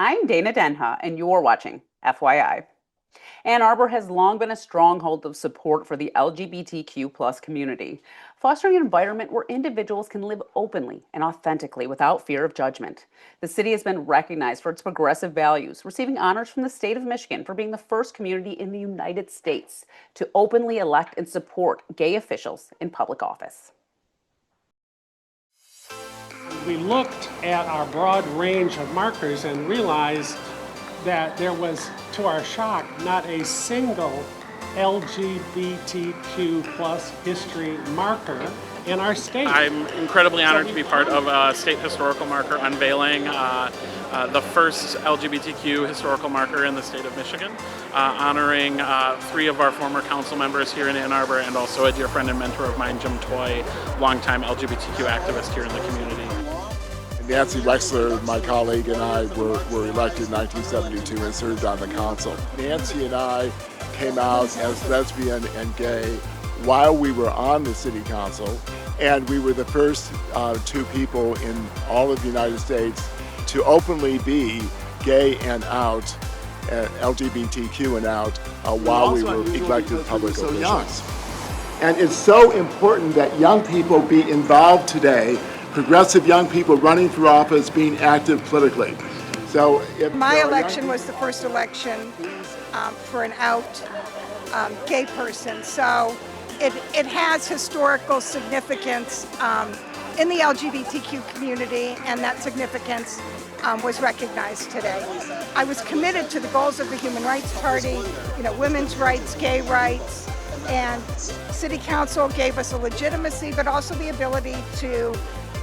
I'm Dana Denha, and you're watching FYI. Ann Arbor has long been a stronghold of support for the LGBTQ plus community, fostering an environment where individuals can live openly and authentically without fear of judgment. The city has been recognized for its progressive values, receiving honors from the state of Michigan for being the first community in the United States to openly elect and support gay officials in public office. We looked at our broad range of markers and realized that there was, to our shock, not a single LGBTQ plus history marker in our state. I'm incredibly honored to be part of a state historical marker unveiling the first LGBTQ historical marker in the state of Michigan, honoring 3 of our former council members here in Ann Arbor and also a dear friend and mentor of mine, Jim Toy, longtime LGBTQ activist here in the community. Nancy Wexler, my colleague, and I were elected in 1972 and served on the council. Nancy and I came out as lesbian and gay while we were on the city council, and we were the first 2 people in all of the United States to openly be gay and out, LGBTQ and out, while we were elected public officials. And it's so important that young people be involved today, progressive young people running for office, being active politically. So if my election was the first election for an out gay person, so it has historical significance in the LGBTQ community, and that significance was recognized today. I was committed to the goals of the Human Rights Party, women's rights, gay rights, and City Council gave us a legitimacy, but also the ability to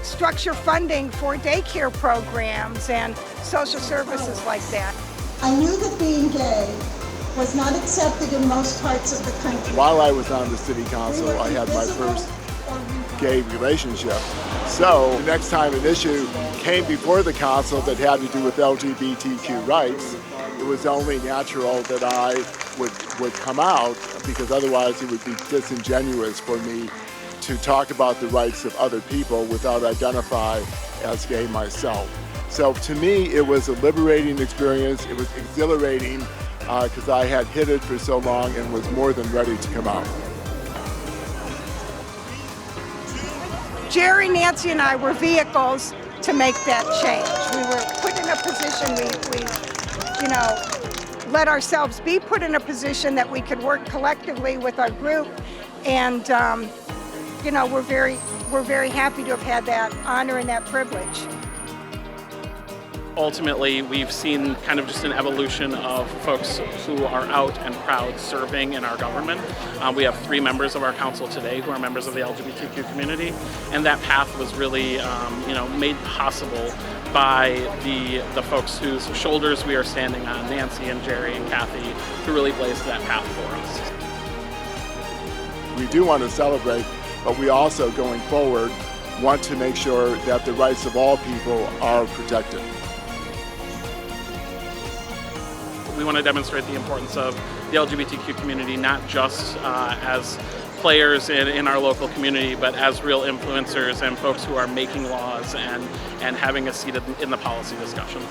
structure funding for daycare programs and social services like that. I knew that being gay was not accepted in most parts of the country. While I was on the city council, I had my first gay relationship. So the next time an issue came before the council that had to do with LGBTQ rights, it was only natural that I would come out, because otherwise it would be disingenuous for me to talk about the rights of other people without identifying as gay myself. So to me, it was a liberating experience. It was exhilarating because I had hid it for so long and was more than ready to come out. Jerry, Nancy, and I were vehicles to make that change. We were put in a position, we let ourselves be put in a position that we could work collectively with our group, and we're very happy to have had that honor and that privilege. Ultimately, we've seen kind of just an evolution of folks who are out and proud serving in our government. We have 3 members of our council today who are members of the LGBTQ community, and that path was really made possible by the folks whose shoulders we are standing on, Nancy and Jerry and Kathy, who really blazed that path for us. We do want to celebrate, but we also, going forward, want to make sure that the rights of all people are protected. We want to demonstrate the importance of the LGBTQ community, not just as players in our local community, but as real influencers and folks who are making laws and having a seat in the policy discussions.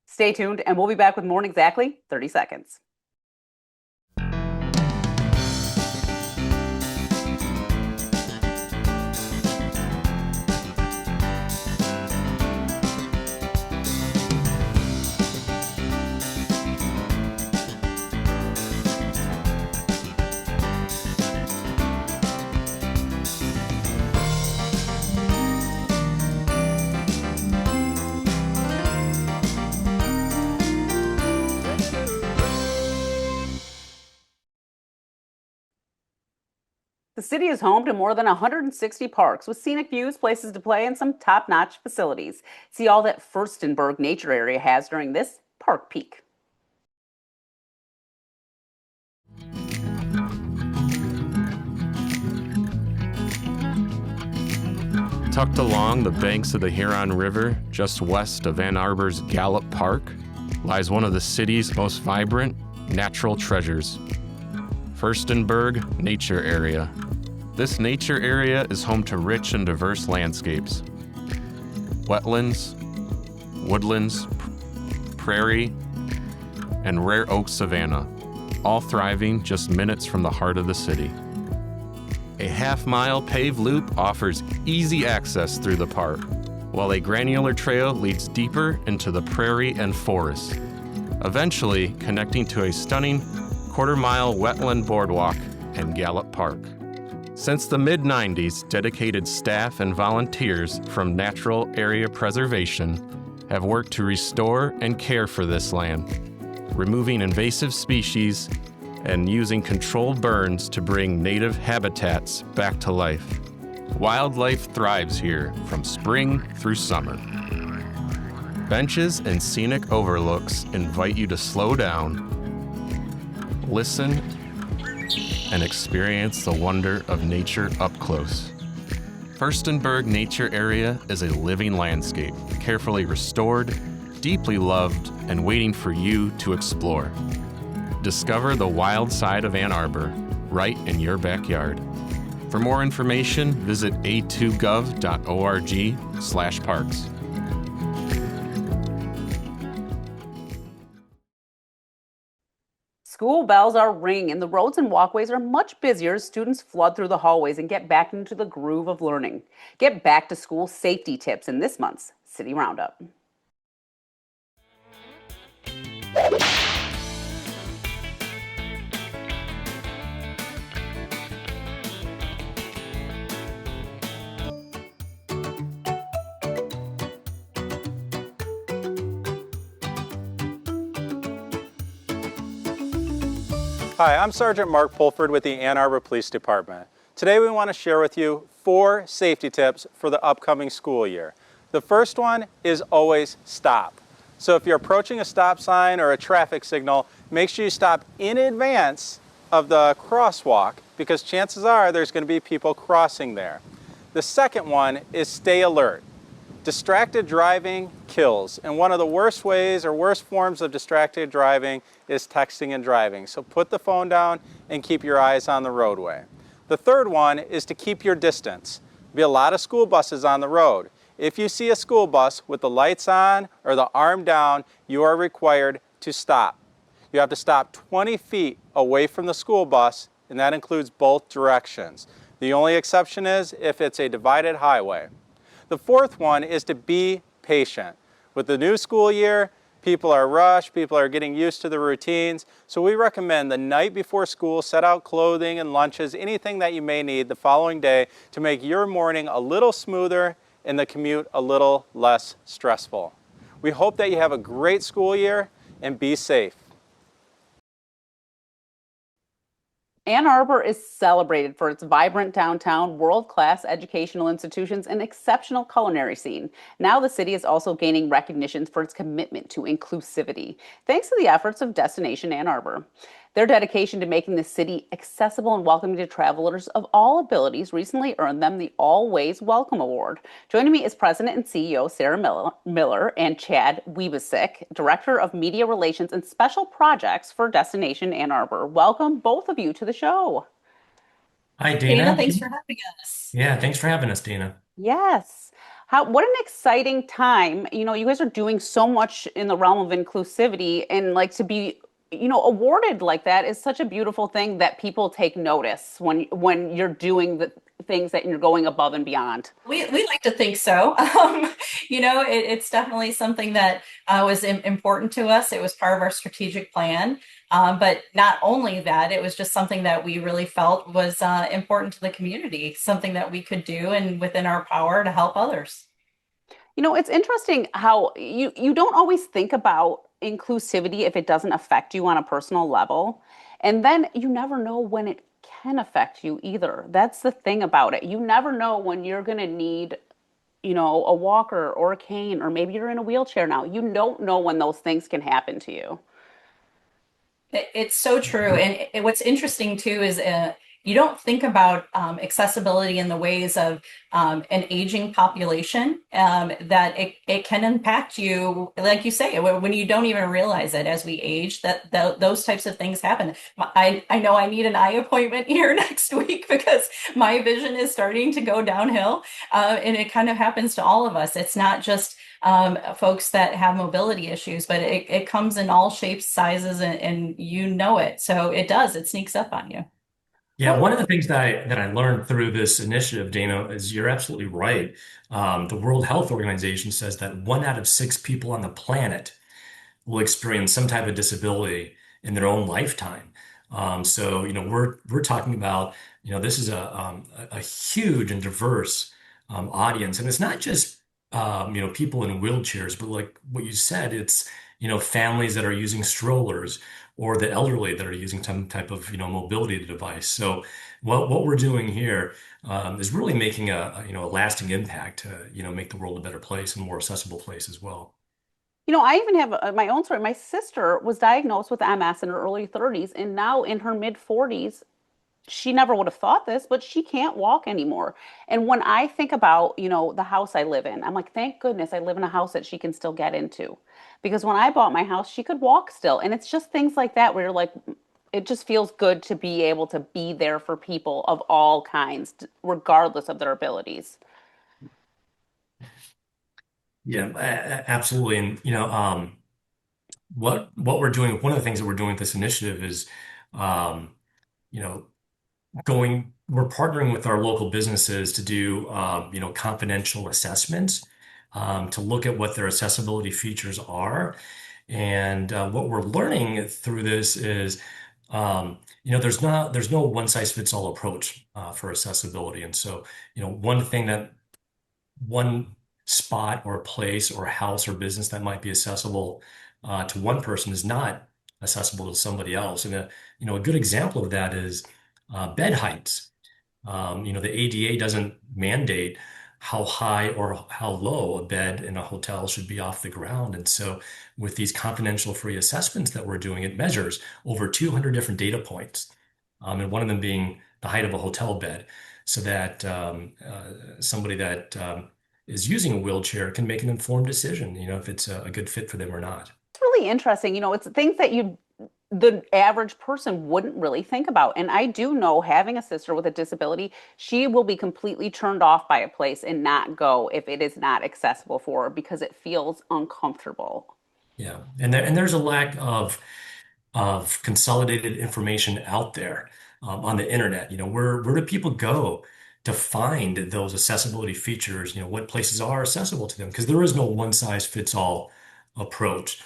Stay tuned, and we'll be back with more in exactly 30 seconds. The city is home to more than 160 parks with scenic views, places to play, and some top-notch facilities. See all that Furstenberg Nature Area has during this Park Peek. Tucked along the banks of the Huron River, just west of Ann Arbor's Gallup Park, lies one of the city's most vibrant natural treasures, Furstenberg Nature Area. This nature area is home to rich and diverse landscapes. Wetlands, woodlands, prairie, and rare oak savanna, all thriving just minutes from the heart of the city. A half-mile paved loop offers easy access through the park, while a granular trail leads deeper into the prairie and forest, eventually connecting to a stunning quarter-mile wetland boardwalk and Gallup Park. Since the mid-90s, dedicated staff and volunteers from Natural Area Preservation have worked to restore and care for this land, removing invasive species and using controlled burns to bring native habitats back to life. Wildlife thrives here from spring through summer. Benches and scenic overlooks invite you to slow down, listen, and experience the wonder of nature up close. Furstenberg Nature Area is a living landscape, carefully restored, deeply loved, and waiting for you to explore. Discover the wild side of Ann Arbor, right in your backyard. For more information, visit a2gov.org/parks. School bells are ringing and the roads and walkways are much busier as students flood through the hallways and get back into the groove of learning. Get back to school safety tips in this month's City Roundup. Hi, I'm Sergeant Mark Pulford with the Ann Arbor Police Department. Today we want to share with you 4 safety tips for the upcoming school year. The first one is always stop. So if you're approaching a stop sign or a traffic signal, make sure you stop in advance of the crosswalk because chances are there's going to be people crossing there. The second one is stay alert. Distracted driving kills, and one of the worst ways or worst forms of distracted driving is texting and driving. So put the phone down and keep your eyes on the roadway. The third one is to keep your distance. There'll be a lot of school buses on the road. If you see a school bus with the lights on or the arm down, you are required to stop. You have to stop 20 feet away from the school bus, and that includes both directions. The only exception is if it's a divided highway. The fourth one is to be patient. With the new school year, people are rushed, people are getting used to the routines, so we recommend the night before school, set out clothing and lunches, anything that you may need the following day to make your morning a little smoother and the commute a little less stressful. We hope that you have a great school year and be safe. Ann Arbor is celebrated for its vibrant downtown, world-class educational institutions, and exceptional culinary scene. Now the city is also gaining recognition for its commitment to inclusivity, thanks to the efforts of Destination Ann Arbor. Their dedication to making the city accessible and welcoming to travelers of all abilities recently earned them the Always Welcome Award. Joining me is President and CEO Sarah Miller and Chad Wiebesick, Director of Media Relations and Special Projects for Destination Ann Arbor. Welcome, both of you, to the show. Hi, Dana. Dana, thanks for having us. Yeah, thanks for having us, Dana. Yes. What an exciting time. You know, you guys are doing so much in the realm of inclusivity, and like to be awarded like that is such a beautiful thing that people take notice when you're doing the things that you're going above and beyond. We like to think so. It's definitely something that was important to us. It was part of our strategic plan. But not only that, it was just something that we really felt was important to the community, something that we could do and within our power to help others. You know, it's interesting how you don't always think about inclusivity if it doesn't affect you on a personal level. And then you never know when it can affect you either. That's the thing about it. You never know when you're going to need, a walker or a cane, or maybe you're in a wheelchair now. You don't know when those things can happen to you. It's so true. And what's interesting too is, you don't think about accessibility in the ways of an aging population, that it can impact you, like you say, when you don't even realize it as we age, that those types of things happen. I know I need an eye appointment here next week because my vision is starting to go downhill, and it kind of happens to all of us. It's not just folks that have mobility issues, but it comes in all shapes, sizes, and you know it. So it sneaks up on you. Yeah, one of the things that I learned through this initiative, Dana, is you're absolutely right. The World Health Organization says that 1 out of 6 people on the planet will experience some type of disability in their own lifetime. So, we're talking about, this is a huge and diverse audience, and it's not just people in wheelchairs, but like what you said, it's families that are using strollers or the elderly that are using some type of mobility device. So what we're doing here is really making a lasting impact to make the world a better place and more accessible place as well. I even have my own story. My sister was diagnosed with MS in her early 30s, and now in her mid 40s, she never would have thought this, but she can't walk anymore. And when I think about, the house I live in, I'm like, thank goodness I live in a house that she can still get into. Because when I bought my house, she could walk still. And it's just things like that where you're like, it just feels good to be able to be there for people of all kinds, regardless of their abilities. Yeah, absolutely. And what we're doing, one of the things that we're doing with this initiative is, you know, we're partnering with our local businesses to do, confidential assessments, to look at what their accessibility features are. And what we're learning through this is, there's no one size fits all approach for accessibility. And so, one spot or place or house or business that might be accessible to one person is not accessible to somebody else. And a good example of that is bed heights. The ADA doesn't mandate how high or how low a bed in a hotel should be off the ground. And so with these confidential free assessments that we're doing, it measures over 200 different data points, and one of them being the height of a hotel bed, so that somebody that is using a wheelchair can make an informed decision, if it's a good fit for them or not. It's really interesting. It's things that the average person wouldn't really think about. And I do know, having a sister with a disability, she will be completely turned off by a place and not go if it is not accessible for her because it feels uncomfortable. Yeah, and there's a lack of consolidated information out there on the internet. Where do people go to find those accessibility features? What places are accessible to them? Because there is no one size fits all approach.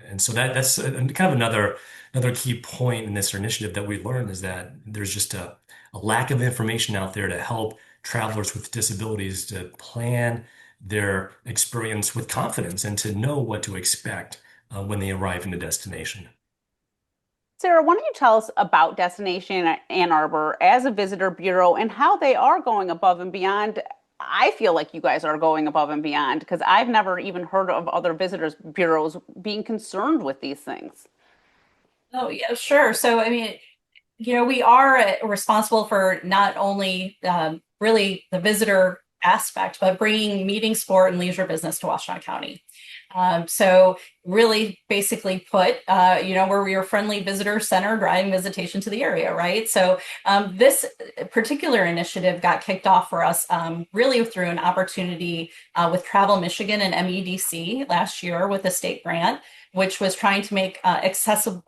And so that's kind of another key point in this initiative that we learned, is that there's just a lack of information out there to help travelers with disabilities to plan their experience with confidence and to know what to expect when they arrive in a destination. Sarah, why don't you tell us about Destination Ann Arbor as a visitor bureau and how they are going above and beyond? I feel like you guys are going above and beyond because I've never even heard of other visitors bureaus being concerned with these things. Oh, yeah, sure. So, I mean, we are responsible for not only really the visitor aspect, but bringing meeting, sport, and leisure business to Washtenaw County. So really basically put, where we are friendly visitor center driving visitation to the area, right? So this particular initiative got kicked off for us really through an opportunity with Travel Michigan and MEDC last year with a state grant, which was trying to make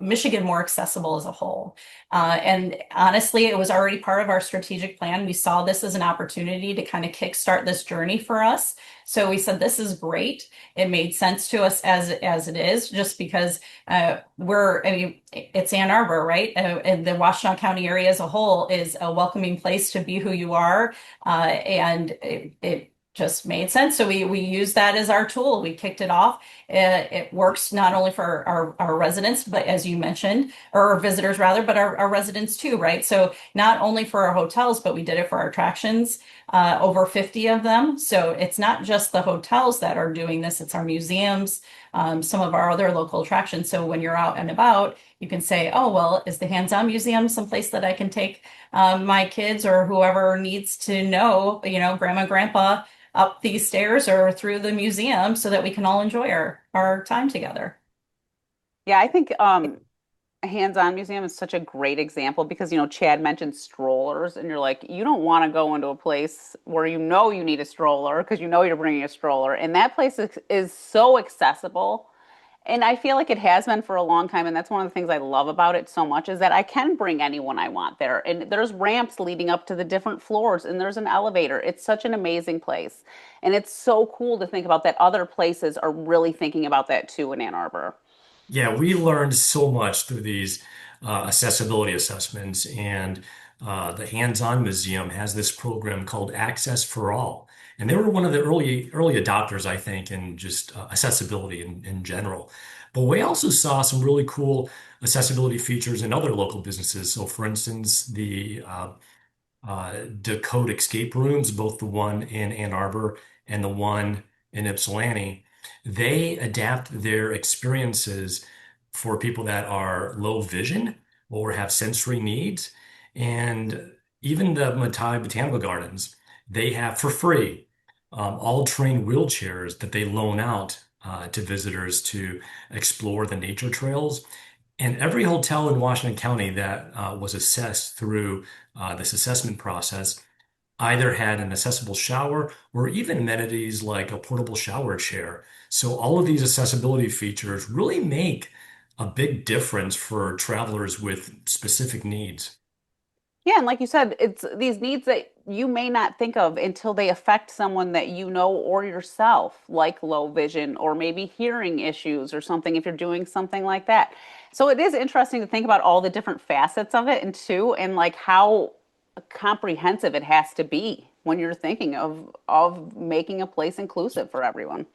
Michigan more accessible as a whole. And honestly, it was already part of our strategic plan. We saw this as an opportunity to kind of kickstart this journey for us. So we said, this is great. It made sense to us as it is, just because it's Ann Arbor, right? And the Washtenaw County area as a whole is a welcoming place to be who you are. And it just made sense. So we used that as our tool. We kicked it off. It works not only for our residents, but as you mentioned, or our visitors rather, but our residents too, right? So not only for our hotels, but we did it for our attractions, over 50 of them. So it's not just the hotels that are doing this, it's our museums, some of our other local attractions. So when you're out and about, you can say, oh, well, is the Hands-On Museum someplace that I can take my kids or whoever needs to know, grandma, grandpa, up these stairs or through the museum so that we can all enjoy our time together. Yeah, I think a hands-on museum is such a great example because, Chad mentioned strollers, and you're like, you don't want to go into a place where you need a stroller because you're bringing a stroller. And that place is so accessible. And I feel like it has been for a long time. And that's one of the things I love about it so much is that I can bring anyone I want there. And there's ramps leading up to the different floors, and there's an elevator. It's such an amazing place. And it's so cool to think about that other places are really thinking about that too in Ann Arbor. Yeah, we learned so much through these accessibility assessments, and the Hands-On Museum has this program called Access for All, and they were one of the early adopters, I think, in just accessibility in general. But we also saw some really cool accessibility features in other local businesses. So, for instance, the Decode escape rooms, both the one in Ann Arbor and the one in Ypsilanti, they adapt their experiences for people that are low vision or have sensory needs. And even the Matai Botanical Gardens, they have for free all terrain wheelchairs that they loan out to visitors to explore the nature trails. And every hotel in Washtenaw County that was assessed through this assessment process either had an accessible shower or even amenities like a portable shower chair. So all of these accessibility features really make a big difference for travelers with specific needs. Yeah, and like you said, it's these needs that you may not think of until they affect someone that you know or yourself, like low vision or maybe hearing issues or something if you're doing something like that. So it is interesting to think about all the different facets of it and too, and like how comprehensive it has to be when you're thinking of making a place inclusive for everyone.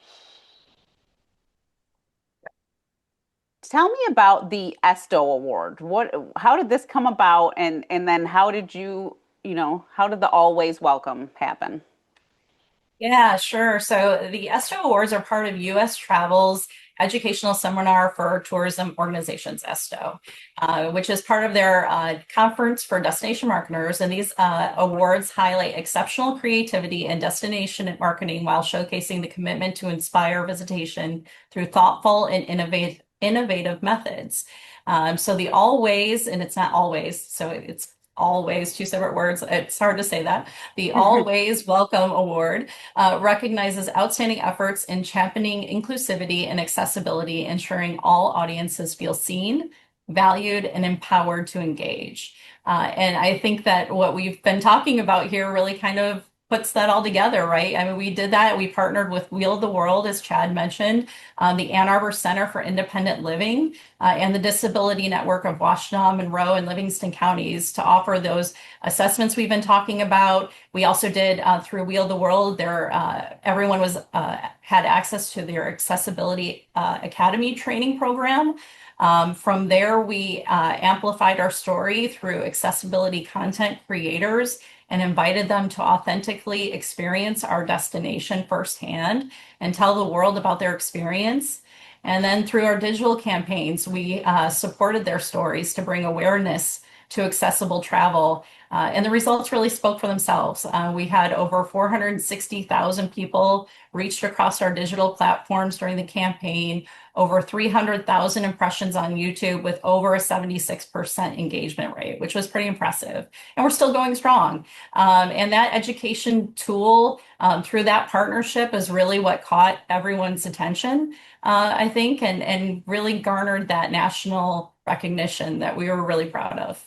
Tell me about the ESTO award. How did this come about, and then how did how did the Always Welcome happen? Yeah, sure. So the ESTO Awards are part of U.S. Travel's educational seminar for tourism organizations, ESTO, which is part of their conference for destination marketers. And these awards highlight exceptional creativity in destination marketing while showcasing the commitment to inspire visitation through thoughtful and innovative methods. So the Always, and it's not always, so it's always two separate words. It's hard to say that. The Always Welcome Award recognizes outstanding efforts in championing inclusivity and accessibility, ensuring all audiences feel seen, valued, and empowered to engage. And I think that what we've been talking about here really kind of puts that all together, right? I mean, we did that. We partnered with Wheel of the World, as Chad mentioned, the Ann Arbor Center for Independent Living, and the Disability Network of Washtenaw, Monroe, and Livingston counties to offer those assessments we've been talking about. We also did through Wheel of the World. Everyone had access to their Accessibility Academy training program. From there, we amplified our story through accessibility content creators and invited them to authentically experience our destination firsthand and tell the world about their experience. And then through our digital campaigns, we supported their stories to bring awareness to accessible travel. And the results really spoke for themselves. We had over 460,000 people reached across our digital platforms during the campaign, over 300,000 impressions on YouTube with over a 76% engagement rate, which was pretty impressive. And we're still going strong. And that education tool through that partnership is really what caught everyone's attention, I think, and really garnered that national recognition that we were really proud of.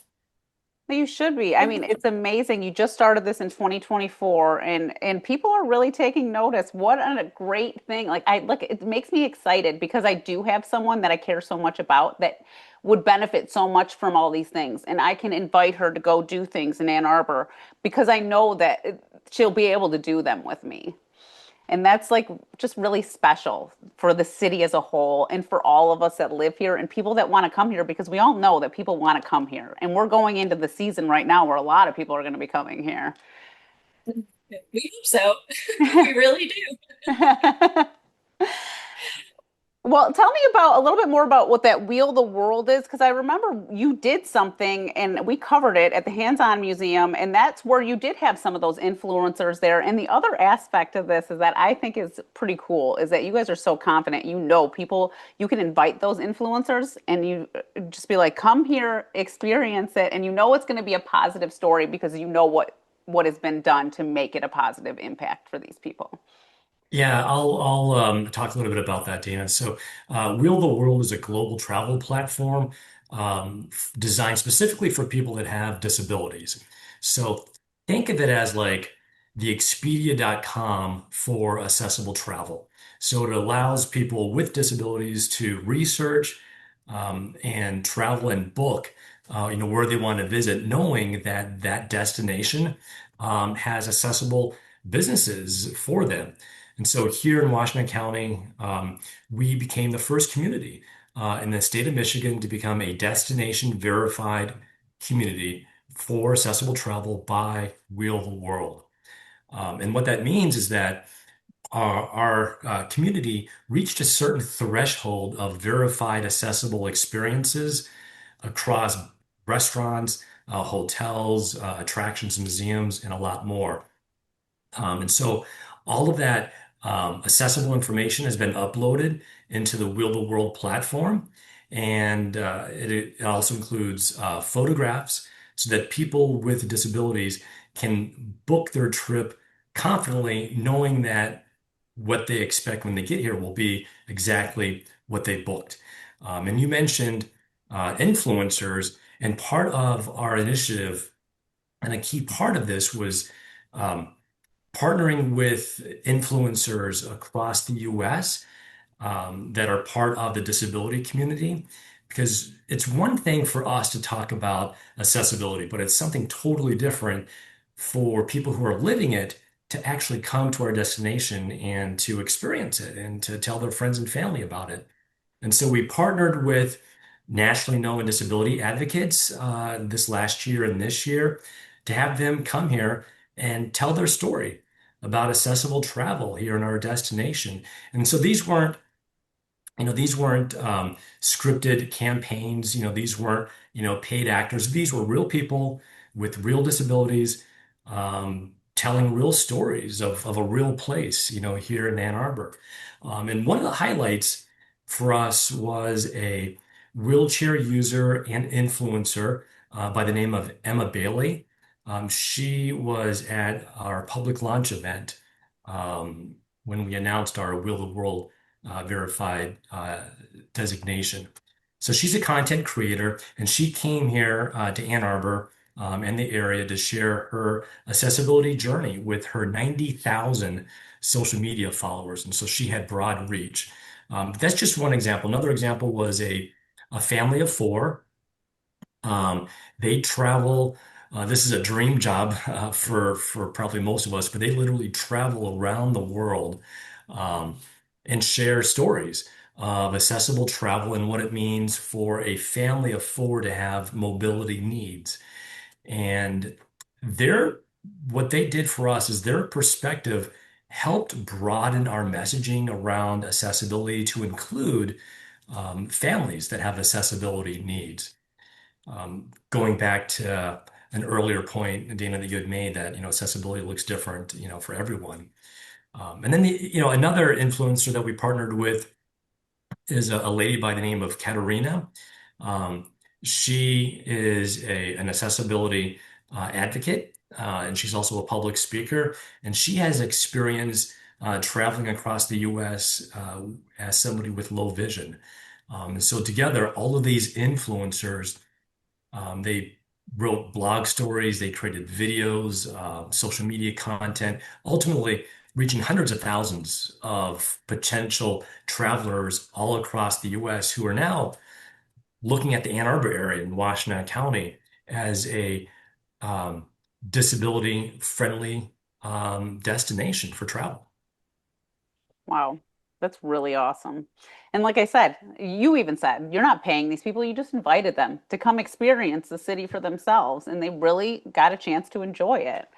You should be. I mean, it's amazing. You just started this in 2024 and people are really taking notice. What a great thing. Like it makes me excited because I do have someone that I care so much about that would benefit so much from all these things. And I can invite her to go do things in Ann Arbor because I know that she'll be able to do them with me. And that's like just really special for the city as a whole and for all of us that live here and people that want to come here because we all know that people want to come here. And we're going into the season right now where a lot of people are going to be coming here. We hope so. We really do. Well, tell me about a little bit more about what that Wheel the World is, because I remember you did something and we covered it at the Hands-On Museum, and that's where you did have some of those influencers there. And the other aspect of this is that I think is pretty cool is that you guys are so confident, you know, people, you can invite those influencers and you just be like, come here, experience it, and you know it's going to be a positive story because you know what has been done to make it a positive impact for these people. Yeah, I'll talk a little bit about that, Dana. So, Wheel the World is a global travel platform designed specifically for people that have disabilities. So, think of it as like the Expedia.com for accessible travel. So, it allows people with disabilities to research and travel and book, where they want to visit, knowing that that destination has accessible businesses for them. And so here in Washtenaw County, we became the first community in the state of Michigan to become a destination verified community for accessible travel by Wheel the World. And what that means is that our community reached a certain threshold of verified accessible experiences across restaurants, hotels, attractions, museums, and a lot more. And so all of that accessible information has been uploaded into the Wheel the World platform. And it also includes photographs so that people with disabilities can book their trip confidently, knowing that what they expect when they get here will be exactly what they booked. And you mentioned influencers, and part of our initiative, and a key part of this was um, partnering with influencers across the US that are part of the disability community. Because it's one thing for us to talk about accessibility, but it's something totally different for people who are living it to actually come to our destination and to experience it and to tell their friends and family about it. And so we partnered with nationally known disability advocates this last year and this year to have them come here and tell their story about accessible travel here in our destination. And so these weren't scripted campaigns. These weren't paid actors. These were real people with real disabilities telling real stories of a real place, here in Ann Arbor. And one of the highlights for us was a wheelchair user and influencer by the name of Emma Bailey. She was at our public launch event when we announced our Wheel the World verified designation. So she's a content creator, and she came here to Ann Arbor and the area to share her accessibility journey with her 90,000 social media followers. And so she had broad reach. That's just one example. Another example was a family of four. They travel. This is a dream job for probably most of us, but they literally travel around the world and share stories of accessible travel and what it means for a family of four to have mobility needs. And what they did for us is their perspective helped broaden our messaging around accessibility to include families that have accessibility needs. Going back to an earlier point, Dana, that you had made that, accessibility looks different, for everyone. And then another influencer that we partnered with is a lady by the name of Katerina. She is an accessibility advocate, and she's also a public speaker. And she has experience traveling across the U.S. As somebody with low vision. And so together, all of these influencers, they wrote blog stories, they created videos, social media content, ultimately reaching hundreds of thousands of potential travelers all across the U.S. who are now looking at the Ann Arbor area in Washtenaw County as a disability-friendly destination for travel. Wow, that's really awesome. And like I said, you even said you're not paying these people, you just invited them to come experience the city for themselves, and they really got a chance to enjoy it.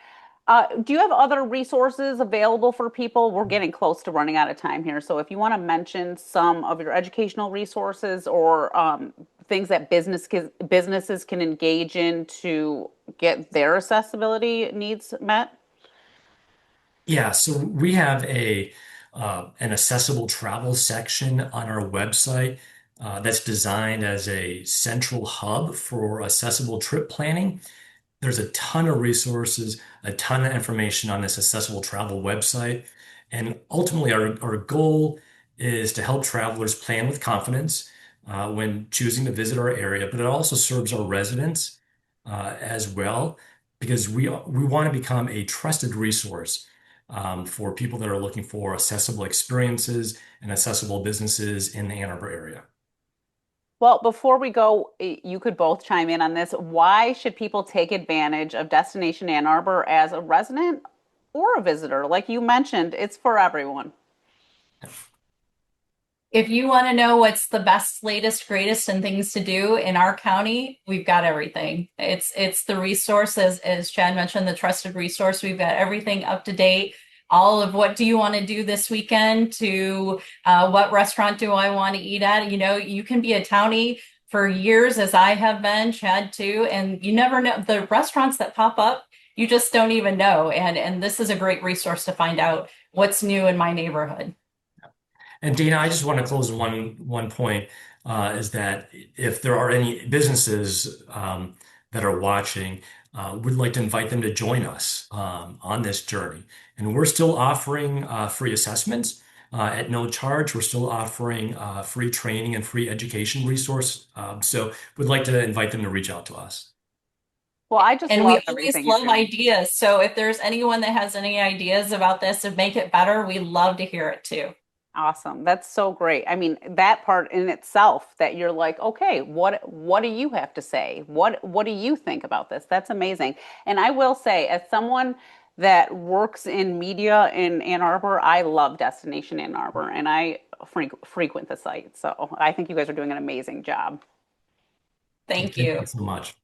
Do you have other resources available for people? We're getting close to running out of time here. So if you want to mention some of your educational resources or things that businesses can engage in to get their accessibility needs met. Yeah, so we have a an accessible travel section on our website that's designed as a central hub for accessible trip planning. There's a ton of resources, a ton of information on this accessible travel website. And ultimately, our goal is to help travelers plan with confidence when choosing to visit our area, but it also serves our residents as well, because we want to become a trusted resource for people that are looking for accessible experiences and accessible businesses in the Ann Arbor area. Well, before we go, you could both chime in on this. Why should people take advantage of Destination Ann Arbor as a resident or a visitor? Like you mentioned, it's for everyone. If you want to know what's the best, latest, greatest, and things to do in our county, we've got everything. It's the resource, as Chad mentioned, the trusted resource. We've got everything up to date. All of what do you want to do this weekend to what restaurant do I want to eat at? You know, you can be a townie for years, as I have been, Chad too, and you never know the restaurants that pop up. You just don't even know. And this is a great resource to find out what's new in my neighborhood. And Dana, I just want to close one point is that if there are any businesses that are watching, we'd like to invite them to join us on this journey. And we're still offering free assessments at no charge. We're still offering free training and free education resource. So we'd like to invite them to reach out to us. Well, I just And love we always everything you're love doing. ideas. So if there's anyone that has any ideas about this and make it better, we love to hear it too. Awesome. That's so great. I mean, that part in itself that you're like, okay, what do you have to say? What do you think about this? That's amazing. And I will say, as someone that works in media in Ann Arbor, I love Destination Ann Arbor and I frequent the site. So I think you guys are doing an amazing job. Thank Thank you. you so much.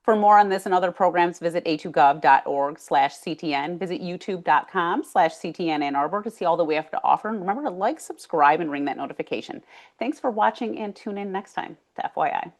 For more on this and other programs, visit a2gov.org/CTN. Visit youtube.com/CTN Ann Arbor to see all that we have to offer. And remember to like, subscribe, and ring that notification. Thanks for watching and tune in next time to FYI.